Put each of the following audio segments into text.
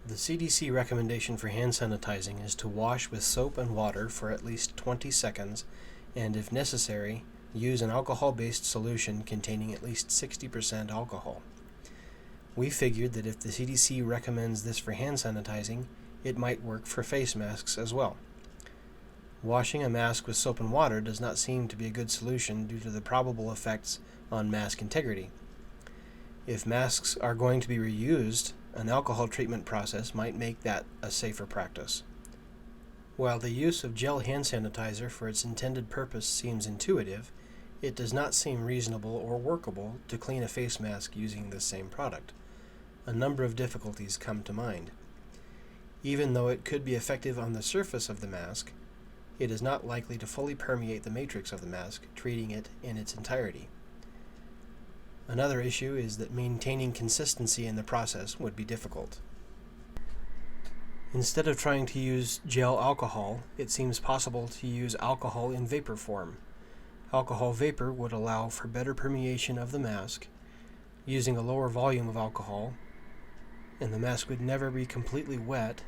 The CDC recommendation for hand sanitizing is to wash with soap and water for at least 20 seconds and, if necessary, use an alcohol-based solution containing at least 60% alcohol. We figured that if the CDC recommends this for hand sanitizing, it might work for face masks as well. Washing a mask with soap and water does not seem to be a good solution due to the probable effects on mask integrity. If masks are going to be reused, an alcohol treatment process might make that a safer practice. While the use of gel hand sanitizer for its intended purpose seems intuitive, it does not seem reasonable or workable to clean a face mask using this same product. A number of difficulties come to mind. Even though it could be effective on the surface of the mask, it is not likely to fully permeate the matrix of the mask, treating it in its entirety. Another issue is that maintaining consistency in the process would be difficult. Instead of trying to use gel alcohol, it seems possible to use alcohol in vapor form. Alcohol vapor would allow for better permeation of the mask, using a lower volume of alcohol, and the mask would never be completely wet,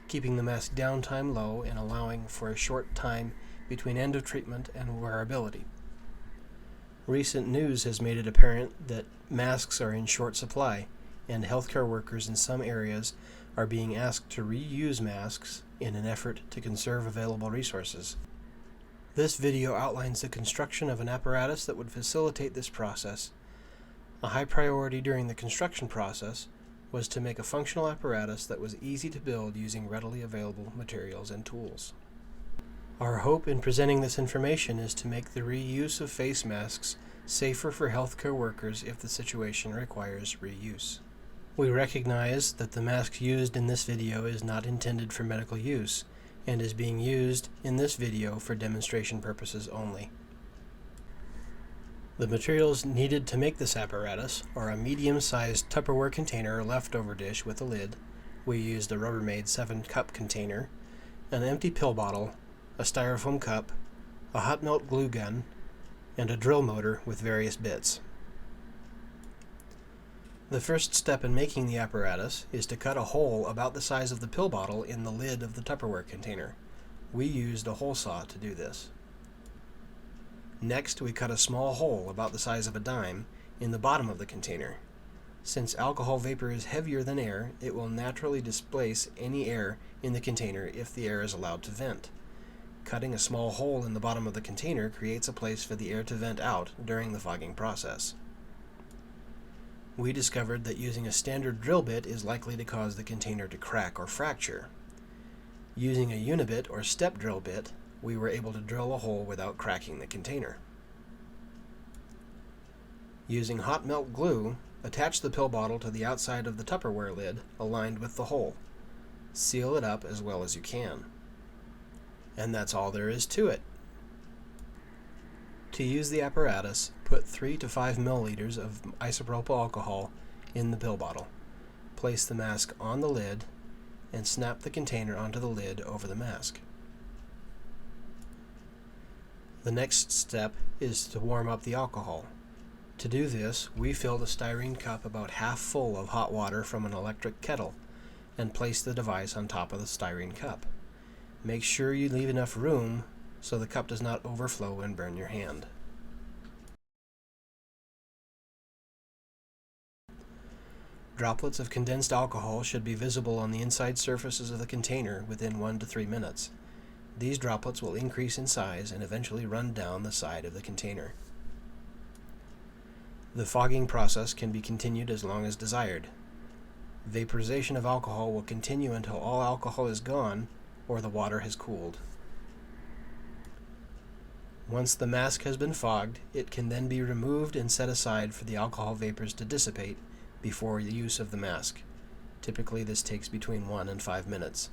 keeping the mask downtime low and allowing for a short time between end of treatment and wearability. Recent news has made it apparent that masks are in short supply, and healthcare workers in some areas are being asked to reuse masks in an effort to conserve available resources. This video outlines the construction of an apparatus that would facilitate this process. A high priority during the construction process was to make a functional apparatus that was easy to build using readily available materials and tools. Our hope in presenting this information is to make the reuse of face masks safer for healthcare workers if the situation requires reuse. We recognize that the mask used in this video is not intended for medical use and is being used in this video for demonstration purposes only. The materials needed to make this apparatus are a medium-sized Tupperware container or leftover dish with a lid. We used a Rubbermaid 7-cup container, an empty pill bottle, a styrofoam cup, a hot melt glue gun, and a drill motor with various bits. The first step in making the apparatus is to cut a hole about the size of the pill bottle in the lid of the Tupperware container. We used a hole saw to do this. Next, we cut a small hole about the size of a dime in the bottom of the container. Since alcohol vapor is heavier than air, it will naturally displace any air in the container if the air is allowed to vent. Cutting a small hole in the bottom of the container creates a place for the air to vent out during the fogging process. We discovered that using a standard drill bit is likely to cause the container to crack or fracture. Using a unibit or step drill bit, we were able to drill a hole without cracking the container. Using hot melt glue, attach the pill bottle to the outside of the Tupperware lid aligned with the hole. Seal it up as well as you can. And that's all there is to it. To use the apparatus, put 3 to 5 milliliters of isopropyl alcohol in the pill bottle. Place the mask on the lid and snap the container onto the lid over the mask. The next step is to warm up the alcohol. To do this, we filled a styrene cup about half full of hot water from an electric kettle and placed the device on top of the styrene cup. Make sure you leave enough room so the cup does not overflow and burn your hand. Droplets of condensed alcohol should be visible on the inside surfaces of the container within 1 to 3 minutes. These droplets will increase in size and eventually run down the side of the container. The fogging process can be continued as long as desired. Vaporization of alcohol will continue until all alcohol is gone or the water has cooled. Once the mask has been fogged, it can then be removed and set aside for the alcohol vapors to dissipate before the use of the mask. Typically, this takes between 1 and 5 minutes.